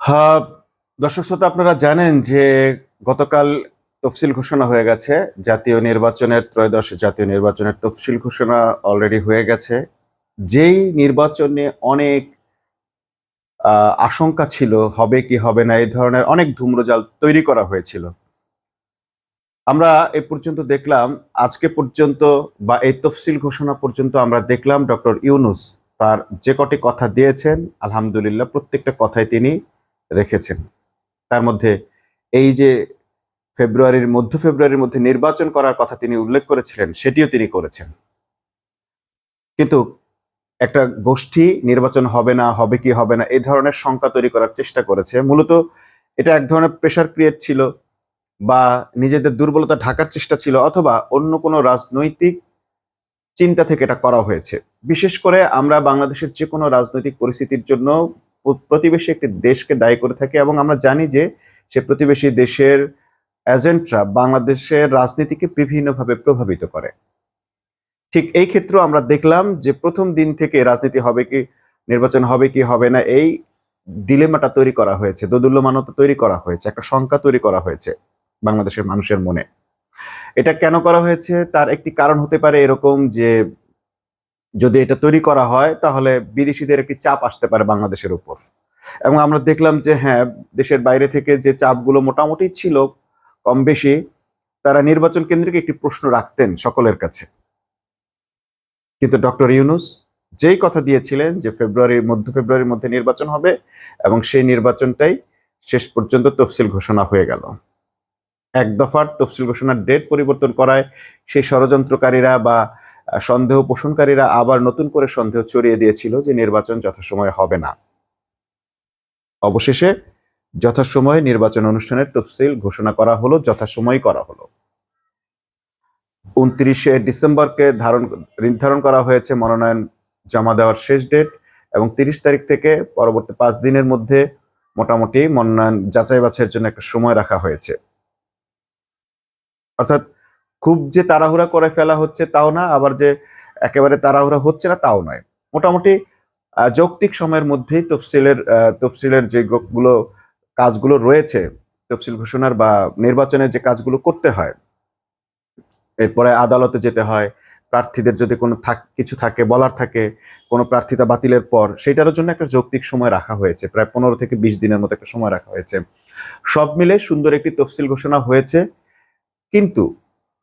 হ্যাঁ, দর্শক শ্রোতা, আপনারা জানেন যে গতকাল তফসিল ঘোষণা হয়ে গেছে। ত্রয়োদশ জাতীয় নির্বাচনের তফসিল ঘোষণা অলরেডি হয়ে গেছে। যেই নির্বাচনে অনেক আশঙ্কা ছিল, হবে কি হবে না, এই ধরনের অনেক ধূম্রজাল তৈরি করা হয়েছিল। আমরা এ পর্যন্ত দেখলাম, আজকে পর্যন্ত বা এই তফসিল ঘোষণা পর্যন্ত আমরা দেখলাম ডক্টর ইউনূস তার যে কটি কথা দিয়েছেন, আলহামদুলিল্লাহ প্রত্যেকটা কথাই তিনি রেখেছেন। তার মধ্যে এই যে মধ্য ফেব্রুয়ারির মধ্যে নির্বাচন করার কথা তিনি উল্লেখ করেছিলেন, সেটিও তিনি করেছেন। কিন্তু একটা গোষ্ঠী নির্বাচন হবে না, হবে কি হবে না, এই ধরনের শঙ্কা তৈরি করার চেষ্টা করেছে। মূলত এটা এক ধরনের প্রেশার ক্রিয়েট ছিল, বা নিজেদের দুর্বলতা ঢাকার চেষ্টা ছিল, অথবা অন্য কোনো রাজনৈতিক চিন্তা থেকে এটা করা হয়েছে। বিশেষ করে আমরা বাংলাদেশের যে কোনো রাজনৈতিক পরিস্থিতির জন্য প্রতিবেশী একটি দেশকে দায়ী করে থাকি, এবং আমরা জানি যে সে প্রতিবেশী দেশের এজেন্টরা বাংলাদেশের রাজনীতিকে বিভিন্নভাবে প্রভাবিত করে। ঠিক এই ক্ষেত্রেও আমরা দেখলাম যে প্রথম দিন থেকে নির্বাচন হবে কি হবে না, এই ডিলেমাটা তৈরি করা হয়েছে, দোদুল্যমানতা তৈরি করা হয়েছে, একটা শঙ্কা তৈরি করা হয়েছে বাংলাদেশের মানুষের মনে। এটা কেন করা হয়েছে তার একটি কারণ হতে পারে এরকম যে, যদি এটা তৈরি করা হয় তাহলে বিদেশিদের একটি চাপ আসতে পারে বাংলাদেশের উপর। এবং আমরা দেখলাম যে হ্যাঁ, দেশের বাইরে থেকে যে চাপগুলো মোটামুটি ছিল কম বেশি, তারা নির্বাচন কেন্দ্রিক একটি প্রশ্ন রাখতেন সকলের কাছে। কিন্তু ডক্টর ইউনূস যেই কথা দিয়েছিলেন যে মধ্য ফেব্রুয়ারির মধ্যে নির্বাচন হবে, এবং সেই নির্বাচনটাই শেষ পর্যন্ত তফসিল ঘোষণা হয়ে গেল। এক দফার তফসিল ঘোষণার ডেট পরিবর্তন করায় সেই ষড়যন্ত্রকারীরা বা সন্দেহ পোষণকারীরা আবার নতুন করে সন্দেহ ছড়িয়ে দিয়েছিল যে নির্বাচন যথাসময়ে হবে না। অবশেষে যথাসময়ে নির্বাচন অনুষ্ঠানের তফসিল ঘোষণা করা হলো, যথাসময়ে করা হলো। 29শে ডিসেম্বরকে নির্ধারণ করা হয়েছে মনোনয়ন জমা দেওয়ার শেষ ডেট, এবং 30 তারিখ থেকে পরবর্তী 5 দিনের মধ্যে মোটামুটি মনোনয়ন যাচাই বাছাইয়ের জন্য একটা সময় রাখা হয়েছে। অর্থাৎ খুব যে তাড়াহুড়া করে ফেলা হচ্ছে তাও না, আবার যে একেবারে তাড়াহুড়া হচ্ছে না তাও নয়। মোটামুটি যৌক্তিক সময়ের মধ্যেই তফসিলের যে কাজগুলো রয়েছে, তফসিল ঘোষণার বা নির্বাচনের যে কাজগুলো করতে হয়, এরপরে আদালতে যেতে হয়, প্রার্থীদের যদি কোনো কিছু থাকে, বলার থাকে, কোনো প্রার্থিতা বাতিলের পর, সেটার জন্য একটা যৌক্তিক সময় রাখা হয়েছে। প্রায় 15 থেকে 20 দিনের মতো একটা সময় রাখা হয়েছে। সব মিলে সুন্দর একটি তফসিল ঘোষণা হয়েছে। কিন্তু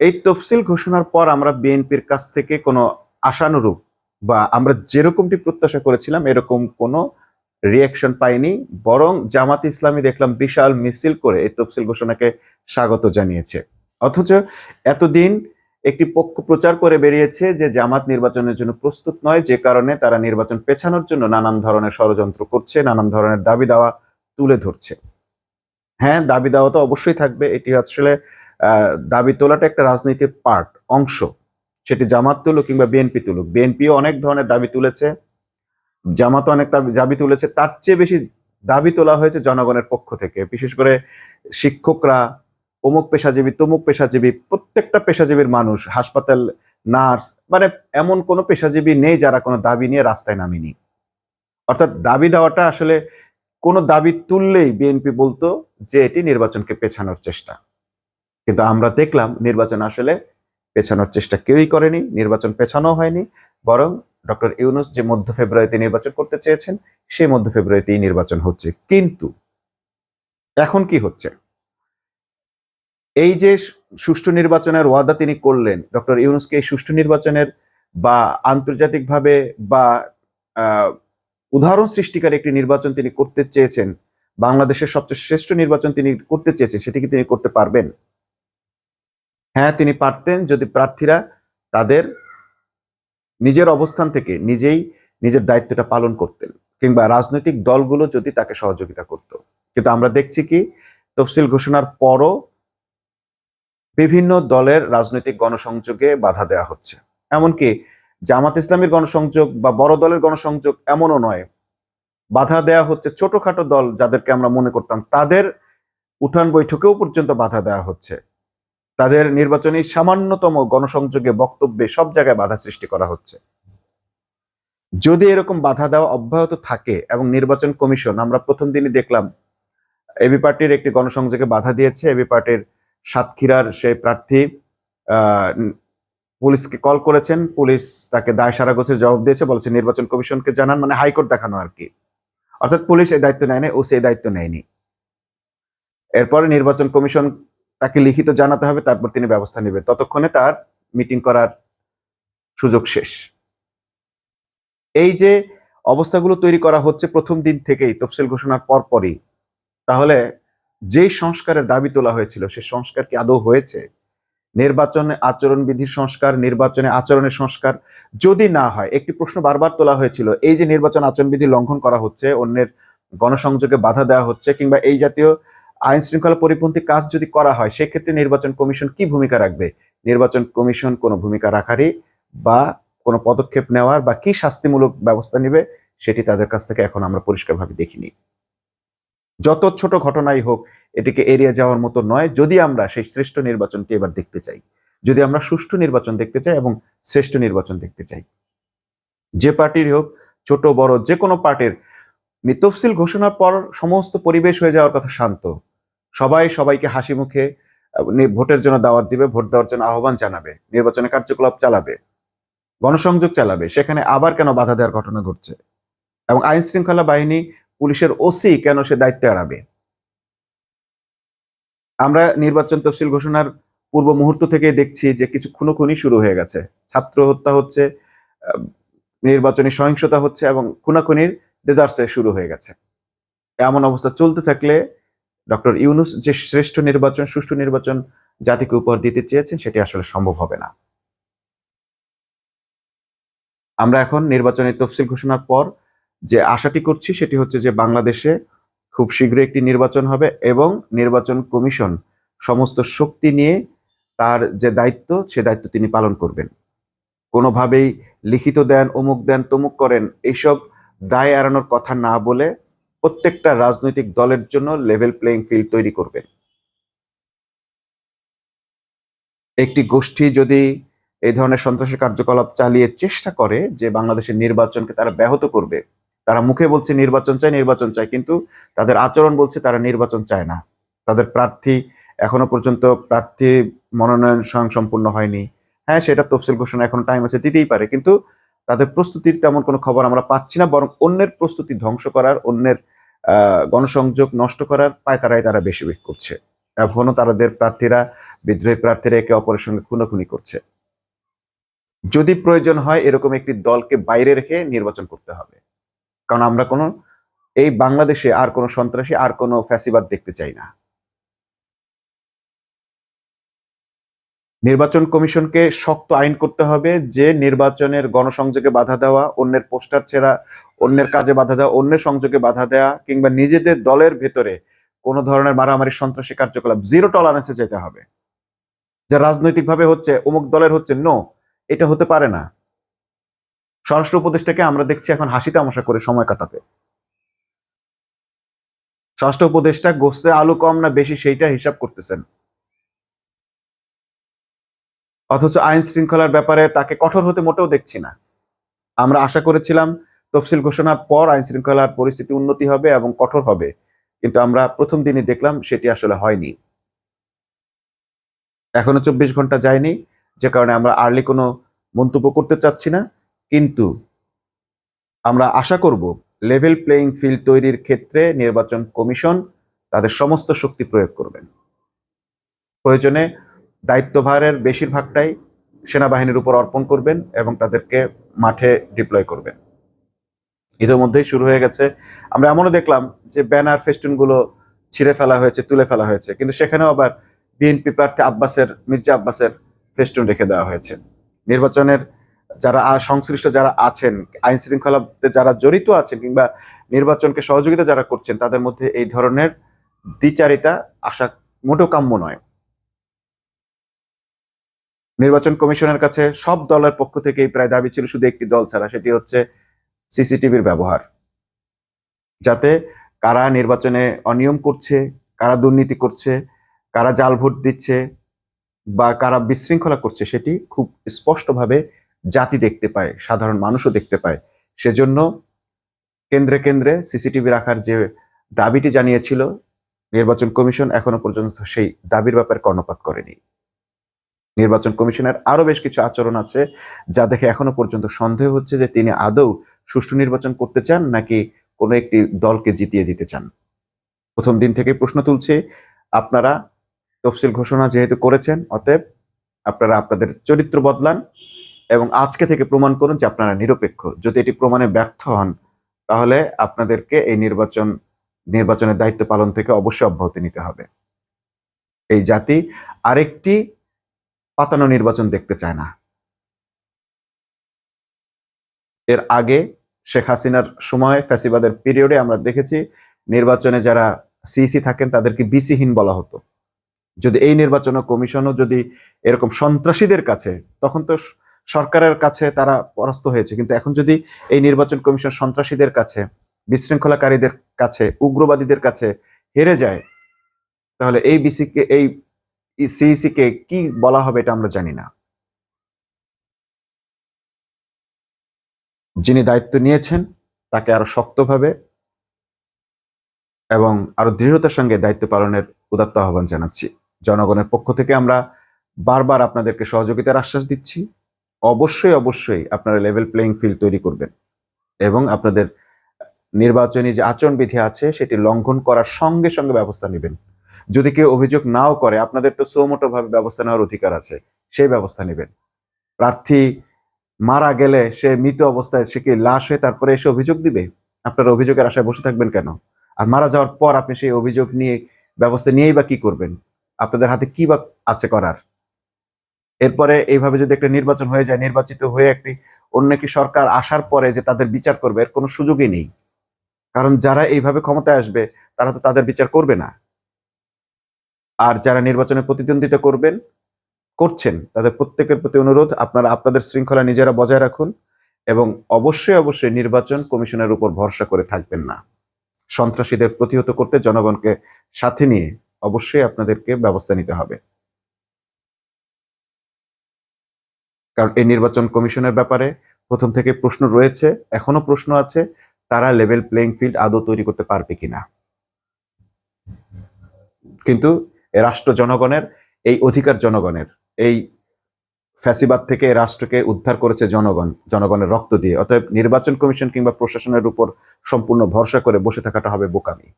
এই তফসিল ঘোষণার পর আমরা বিএনপির কাছ থেকে কোনো আশানুরূপ বা আমরা যেরকমটি প্রত্যাশা করেছিলাম এরকম কোনো রিয়াকশন পাইনি। বরং জামাত ইসলামী দেখলাম বিশাল মিছিল করে এই তফসিল ঘোষণাকে স্বাগত জানিয়েছে। অথচ এতদিন একটি পক্ষ প্রচার করে বেরিয়েছে যে জামাত নির্বাচনের জন্য প্রস্তুত নয়, যে কারণে তারা নির্বাচন পেছানোর জন্য নানান ধরনের ষড়যন্ত্র করছে, নানান ধরনের দাবি দাওয়া তুলে ধরছে। হ্যাঁ, দাবি দাওয়া তো অবশ্যই থাকবে, এটি আসলে দাবি তোলাটা একটা রাজনীতির অংশ। সেটি জামাত তুলুক কিংবা বিএনপি তুলুক, বিএনপিও অনেক ধরনের দাবি তুলেছে, জামাতও অনেক দাবি তুলেছে। তার চেয়ে বেশি দাবি তোলা হয়েছে জনগণের পক্ষ থেকে, বিশেষ করে শিক্ষকরা, অমুক পেশাজীবী, তমুক পেশাজীবী, প্রত্যেকটা পেশাজীবীর মানুষ, হাসপাতাল, নার্স, মানে এমন কোনো পেশাজীবী নেই যারা কোনো দাবি নিয়ে রাস্তায় নামেনি। অর্থাৎ দাবি দেওয়াটা আসলে কোনো দাবি তুললেই বিএনপি বলতো যে এটি নির্বাচনকে পেছানোর চেষ্টা। কিন্তু আমরা দেখলাম নির্বাচন আসলে পেছানোর চেষ্টা কেউই করেনি, নির্বাচন পেছানো হয়নি, বরং ডক্টর ইউনূস যে মধ্য ফেব্রুয়ারিতে নির্বাচন করতে চেয়েছেন সেই মধ্য ফেব্রুয়ারিতেই নির্বাচন হচ্ছে। কিন্তু এখন কি হচ্ছে? এই যে সুষ্ঠু নির্বাচনের ওয়াদা তিনি করলেন, ডক্টর ইউনূসকে এই সুষ্ঠু নির্বাচনের বা আন্তর্জাতিকভাবে বা উদাহরণ সৃষ্টিকারী একটি নির্বাচন তিনি করতে চেয়েছেন, বাংলাদেশের সবচেয়ে শ্রেষ্ঠ নির্বাচন তিনি করতে চেয়েছেন, সেটি কি তিনি করতে পারবেন? হ্যাঁ, তিনি পারতেন যদি প্রার্থীরা তাদের নিজের অবস্থান থেকে নিজেই নিজের দায়িত্বটা পালন করতেন, কিংবা রাজনৈতিক দলগুলো যদি তাকে সহযোগিতা করত। কিন্তু আমরা দেখছি কি, তফসিল ঘোষণার পরও বিভিন্ন দলের রাজনৈতিক গণসংযোগে বাধা দেওয়া হচ্ছে। এমনকি জামাত ইসলামীর গণসংযোগ বা বড় দলের গণসংযোগ এমনও নয়, বাধা দেওয়া হচ্ছে ছোটখাটো দল যাদেরকে আমরা মনে করতাম, তাদের উঠান বৈঠকেও পর্যন্ত বাধা দেওয়া হচ্ছে। তাদের নির্বাচনী সামান্যতম গণসংযোগে, বক্তব্যে, সব জায়গায় বাধা সৃষ্টি করা হচ্ছে। যদি এরকম বাধা দেওয়া অব্যাহত থাকে এবং নির্বাচন কমিশন, আমরা প্রথম দিনই দেখলাম এবি পার্টির একটি গণসংযোগে বাধা দিয়েছে। এবি পার্টির সাতক্ষীরার সেই প্রার্থী পুলিশকে কল করেছেন, পুলিশ তাকে দায় সারা গোছের জবাব দিয়েছে, বলেছে নির্বাচন কমিশনকে জানান, মানে হাইকোর্ট দেখানো আর কি। অর্থাৎ পুলিশ এই দায়িত্ব নেয়নি, ওসি এই দায়িত্ব নেয়নি। এরপরে নির্বাচন কমিশন তাকে লিখিত জানাতে হবে, তারপর তিনি ব্যবস্থা নেবেন, ততক্ষণে তার মিটিং করার সুযোগ শেষ। এই যে অবস্থাগুলো তৈরি করা হচ্ছে প্রথম দিন থেকেই, তফসিল ঘোষণার পরপরই, তাহলে যেই সংস্কারের দাবি তোলা হয়েছিল সে সংস্কার কি আদৌ হয়েছে? নির্বাচনে আচরণবিধির সংস্কার, নির্বাচনে আচরণের সংস্কার যদি না হয়, একটি প্রশ্ন বারবার তোলা হয়েছিল, এই যে নির্বাচন আচরণবিধি লঙ্ঘন করা হচ্ছে, অন্যের গণসংযোগে বাধা দেওয়া হচ্ছে, কিংবা এই জাতীয় আইন শৃঙ্খলা পরিপন্থী কাজ যদি করা হয়, সেক্ষেত্রে নির্বাচন কমিশন কি ভূমিকা রাখবে? নির্বাচন কমিশন কোনো ভূমিকা রাখারই বা কোনো পদক্ষেপ নেওয়ার বা কি শাস্তিমূলক ব্যবস্থা নেবে, সেটি তাদের কাছ থেকে এখন আমরা পরিষ্কারভাবে দেখিনি। যত ছোট ঘটনাই হোক, এটিকে এড়িয়ে যাওয়ার মতো নয়, যদি আমরা সেই শ্রেষ্ঠ নির্বাচনটি এবার দেখতে চাই, যদি আমরা সুষ্ঠু নির্বাচন দেখতে চাই এবং শ্রেষ্ঠ নির্বাচন দেখতে চাই। যে পার্টির হোক, ছোট বড় যে কোনো পার্টির, তফসিল ঘোষণার পর সমস্ত পরিবেশ হয়ে যাওয়ার কথা শান্ত। সবাই সবাইকে হাসি মুখে ভোটের জন্য দাওয়াত দিবে, ভোট দেওয়ার জন্য আহ্বান জানাবে, নির্বাচনের কার্যকলাপ চালাবে, গণসংযোগ চালাবে। সেখানে আবার কেন বাধা দেওয়ার ঘটনা ঘটছে? এবং আইন শৃঙ্খলা বাহিনী, পুলিশের ওসি কেন সে দায়িত্ব এড়াবে? আমরা নির্বাচন তফসিল ঘোষণার পূর্ব মুহূর্ত থেকে দেখছি যে কিছু খুনোখুনি শুরু হয়ে গেছে, ছাত্র হত্যা হচ্ছে, নির্বাচনী সহিংসতা হচ্ছে এবং খুনাখুনির দেদারসে শুরু হয়ে গেছে। এমন অবস্থা চলতে থাকলে ডক্টর ইউনূস যে শ্রেষ্ঠ নির্বাচন, সুষ্ঠু নির্বাচন জাতিকে উপহার দিতে চেয়েছেন, সেটি আসলে সম্ভব হবে না। আমরা এখন নির্বাচনের তফসিল ঘোষণার পর যে আশাটি করছি সেটি হচ্ছে যে বাংলাদেশে খুব শীঘ্রই একটি নির্বাচন হবে এবং নির্বাচন কমিশন সমস্ত শক্তি নিয়ে তার যে দায়িত্ব, সে দায়িত্ব তিনি পালন করবেন। কোনোভাবেই লিখিত দেন, অমুক দেন, তমুক করেন, এইসব দায় এড়ানোর কথা না বলে প্রত্যেকটা রাজনৈতিক দলের জন্য লেভেল প্লেইং ফিল্ড তৈরি করবেন। একটি গোষ্ঠী যদি এই ধরনের সন্ত্রাসী কার্যকলাপ চালিয়ে চেষ্টা করে যে বাংলাদেশের নির্বাচনকে তারা ব্যাহত করবে, তারা মুখে বলছে নির্বাচন চাই, নির্বাচন চাই, কিন্তু তাদের আচরণ বলছে তারা নির্বাচন চায় না। তাদের প্রার্থী এখনো পর্যন্ত প্রার্থী মনোনয়ন স্বয়ংসম্পূর্ণ হয়নি। হ্যাঁ, সেটা তফসিল ঘোষণা এখন টাইম আছে, দিতেই পারে, কিন্তু তাদের প্রস্তুতির তেমন কোনো খবর আমরা পাচ্ছি না, বরং অন্যের প্রস্তুতি ধ্বংস করার, অন্যের গণসংযোগ নষ্ট করার পায়তারাই তারা বেশি করছে। এখনো তাদের প্রার্থীরা, বিদ্রোহী প্রার্থীরা একে অপরের সঙ্গে খুনোখুনি করছে। যদি প্রয়োজন হয় এরকম একটি দলকে বাইরে রেখে নির্বাচন করতে হবে, কারণ আমরা কোনো এই বাংলাদেশে আর কোনো সন্ত্রাসী, আর কোনো ফ্যাসিবাদ দেখতে চাই না। নির্বাচন কমিশনকে শক্ত আইন করতে হবে যে নির্বাচনের গণসংযোগে বাধা দেওয়া, অন্যের পোস্টার ছেঁড়া, অন্যের কাজে বাধা দেওয়া, অন্যের সংযোগে বাধা দেওয়া, কিংবা নিজেদের দলের ভেতরে কোনো ধরনের মারামারি, সন্ত্রাসী কার্যকলাপ জিরো টলারেন্সে যেতে হবে। যা রাজনৈতিকভাবে হচ্ছে, অমুক দলের হচ্ছে, নো, এটা হতে পারে না। স্বরাষ্ট্র উপদেষ্টাকে আমরা দেখছি এখন হাসি তামাশা করে সময় কাটাতে। স্বরাষ্ট্র উপদেষ্টা গোস্তে আলু কম না বেশি সেইটা হিসাব করতেছেন, অথচ আইন শৃঙ্খলার ব্যাপারে তাকে কঠোর হতে মোটেও দেখছি না। আমরা আশা করেছিলাম তফসিল ঘোষণার পর আইন শৃঙ্খলার পরিস্থিতি উন্নতি হবে এবং কঠোর হবে, কিন্তু আমরা প্রথম দিনই দেখলাম সেটি আসলে হয়নি। এখনো 24 ঘন্টা যায়নি, যে কারণে আমরা আর্লি কোনো মন্তব্য করতে চাচ্ছি না, কিন্তু আমরা আশা করব লেভেল প্লেইং ফিল্ড তৈরির ক্ষেত্রে নির্বাচন কমিশন তাদের সমস্ত শক্তি প্রয়োগ করবেন। প্রয়োজনে দায়িত্বভারের বেশিরভাগটাই সেনাবাহিনীর উপর অর্পণ করবেন এবং তাদেরকে মাঠে ডিপ্লয় করবেন। ইতিমধ্যেই শুরু হয়ে গেছে। আমরা এমনও দেখলাম যে ব্যানার, ফেস্টুনগুলো ছিঁড়ে ফেলা হয়েছে, তুলে ফেলা হয়েছে, কিন্তু সেখানেও আবার বিএনপি প্রার্থী মির্জা আব্বাসের ফেস্টুন রেখে দেওয়া হয়েছে। নির্বাচনের যারা সংশ্লিষ্ট যারা আছেন, আইন শৃঙ্খলাতে যারা জড়িত আছেন, কিংবা নির্বাচনকে সহযোগিতা যারা করছেন, তাদের মধ্যে এই ধরনের দ্বিচারিতা আশা মোটেও কাম্য নয়। নির্বাচন কমিশনের কাছে সব দলের পক্ষ থেকেই প্রায় দাবি ছিল শুধু একটি দল ছাড়া, সেটি হচ্ছে সিসিটিভির ব্যবহার, যাতে কারা নির্বাচনে অনিয়ম করছে, কারা দুর্নীতি করছে, কারা জাল ভোট দিচ্ছে, বা কারা বিশৃঙ্খলা করছে সেটি খুব স্পষ্টভাবে জাতি দেখতে পায়, সাধারণ মানুষও দেখতে পায়। সেজন্য কেন্দ্রে কেন্দ্রে সিসিটিভি রাখার যে দাবিটি জানিয়েছিল নির্বাচন কমিশন, এখনো পর্যন্ত সেই দাবির ব্যাপারে কর্ণপাত করেনি। নির্বাচন কমিশনের আরো বেশ কিছু আচরণ আছে যা দেখে এখনো পর্যন্ত সন্দেহ হচ্ছে যে তিনি আদৌ সুষ্ঠু নির্বাচন করতে চান নাকি কোনো একটি দলকে জিতিয়ে দিতে চান। প্রথম দিন থেকে প্রশ্ন তুলছে, আপনারা তফসিল ঘোষণা যেহেতু করেছেন, অতএব আপনারা আপনাদের চরিত্র বদলান এবং আজকে থেকে প্রমাণ করুন যে আপনারা নিরপেক্ষ। যদি এটি প্রমাণে ব্যর্থ হন তাহলে আপনাদেরকে এই নির্বাচনের দায়িত্ব পালন থেকে অবশ্যই অব্যাহতি নিতে হবে। এই জাতি আরেকটি পাতানো নির্বাচন দেখতে চায় না। এর আগে শেখ হাসিনার সময় ফ্যাসিবাদের পিরিয়ডে আমরা দেখেছি নির্বাচনে যারা সিইসি থাকেন তাদেরকে বিসিহীন বলা হতো। যদি এই নির্বাচন কমিশনও যদি এরকম সন্ত্রাসীদের কাছে, তখন তো সরকারের কাছে তারা পরাস্ত হয়েছে, কিন্তু এখন যদি এই নির্বাচন কমিশন সন্ত্রাসীদের কাছে, বিশৃঙ্খলাকারীদের কাছে, উগ্রবাদীদের কাছে হেরে যায়, তাহলে এই সিইসি কে কি বলা হবে এটা আমরা জানি না। যিনি দায়িত্ব নিয়েছেন তাকে আরো শক্তভাবে এবং আরো দৃঢ়তার সঙ্গে দায়িত্ব পালনের উদাত্ত আহ্বান জানাচ্ছি। জনগণের পক্ষ থেকে আমরা বারবার আপনাদেরকে সহযোগিতার আশ্বাস দিচ্ছি। অবশ্যই আপনারা লেভেল প্লেইং ফিল্ড তৈরি করবেন এবং আপনাদের নির্বাচনী যে আচরণবিধি আছে সেটি লঙ্ঘন করার সঙ্গে সঙ্গে ব্যবস্থা নেবেন। যদি কেউ অভিযোগ নাও করে, আপনাদের তো সোমোটো ভাবে ব্যবস্থা নেওয়ার অধিকার আছে, সেই ব্যবস্থা নেবেন। প্রার্থী মারা গেলে সে মৃত অবস্থায় সে কি লাশ হয়ে তারপরে এসে অভিযোগ দিবে? আপনারা অভিযোগের আশায় বসে থাকবেন কেন? আর মারা যাওয়ার পর আপনি সেই অভিযোগ নিয়ে ব্যবস্থা নিয়েই বা কি করবেন? আপনাদের হাতে কি বা আছে করার? এরপরে এইভাবে যদি একটা নির্বাচন হয়ে যায়, নির্বাচিত হয়ে একটি অন্য একটি সরকার আসার পরে যে তাদের বিচার করবে, এর কোনো সুযোগই নেই। কারণ যারা এইভাবে ক্ষমতায় আসবে তারা তো তাদের বিচার করবে না। আর যারা নির্বাচনে প্রতিদ্বন্দ্বিতা করছেন তাদের প্রত্যেকের প্রতি অনুরোধ, আপনারা আপনাদের শৃঙ্খলা নিজেরা বজায় রাখুন এবং অবশ্যই নির্বাচন কমিশনের উপর ভরসা করে থাকবেন না। সন্ত্রাসীদের প্রতিহত করতে জনগণকে সাথে নিয়ে অবশ্যই আপনাদেরকে ব্যবস্থা নিতে হবে। কারণ এই নির্বাচন কমিশনের ব্যাপারে প্রথম থেকে প্রশ্ন রয়েছে, এখনো প্রশ্ন আছে, তারা লেভেল প্লেইং ফিল্ড আদৌ তৈরি করতে পারবে কিনা। কিন্তু রাষ্ট্র জনগণের, এই অধিকার জনগণের, এই ফ্যাসিবাদ থেকে রাষ্ট্রকে উদ্ধার করেছে জনগণ, জনগণের রক্ত দিয়ে। অতএব নির্বাচন কমিশন কিংবা প্রশাসনের উপর সম্পূর্ণ ভরসা করে বসে থাকাটা হবে বোকামি।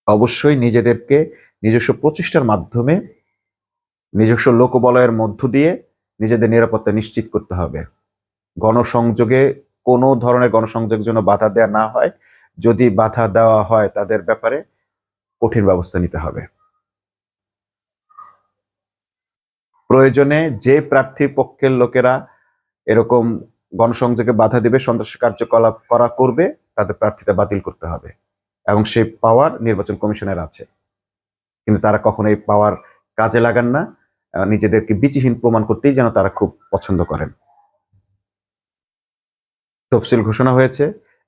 অবশ্যই নিজেদেরকে নিজস্ব প্রচেষ্টার মাধ্যমে, নিজস্ব লোকবলয়ের মধ্য দিয়ে নিজেদের নিরাপত্তা নিশ্চিত করতে হবে। গণসংযোগে কোনো ধরনের গণসংযোগের জন্য বাধা দেওয়া না হয়, যদি বাধা দেওয়া হয় তাদের ব্যাপারে কঠিন ব্যবস্থা নিতে হবে। প্রয়োজনে যে প্রার্থীর পক্ষের লোকেরা এরকম গণসংযোগে বাধা দিবে, সন্ত্রাসী কার্যকলাপ করবে, তাদের প্রার্থিতা বাতিল করতে হবে এবং সেই পাওয়ার নির্বাচন কমিশনের আছে। কিন্তু তারা কখনো এই পাওয়ার কাজে লাগান না, নিজেদেরকে বিচিহীন প্রমাণ করতেই যেন তারা খুব পছন্দ করেন। তফসিল ঘোষণা হয়েছে,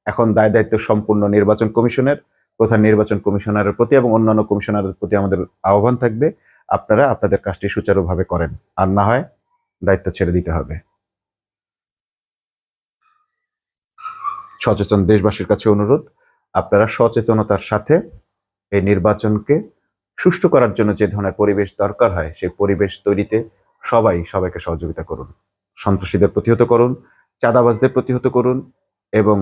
এখন দায়িত্ব সম্পূর্ণ নির্বাচন কমিশনের। প্রধান নির্বাচন কমিশনারের প্রতি এবং অন্যান্য কমিশনারের প্রতি আমাদের আহ্বান থাকবে, আপনারা আপনাদের কাজটি সুচারুভাবে করেন, আর না হয় দায়িত্ব ছেড়ে দিতে হবে। সচেতন দেশবাসীর কাছে অনুরোধ, আপনারা সচেতনতার সাথে এই নির্বাচনকে সুষ্ঠু করার জন্য যে ধরনের পরিবেশ দরকার হয় সেই পরিবেশ তৈরিতে সবাইকে সহযোগিতা করুন। সন্ত্রাসীদের প্রতিহত করুন, চাঁদাবাজদের প্রতিহত করুন এবং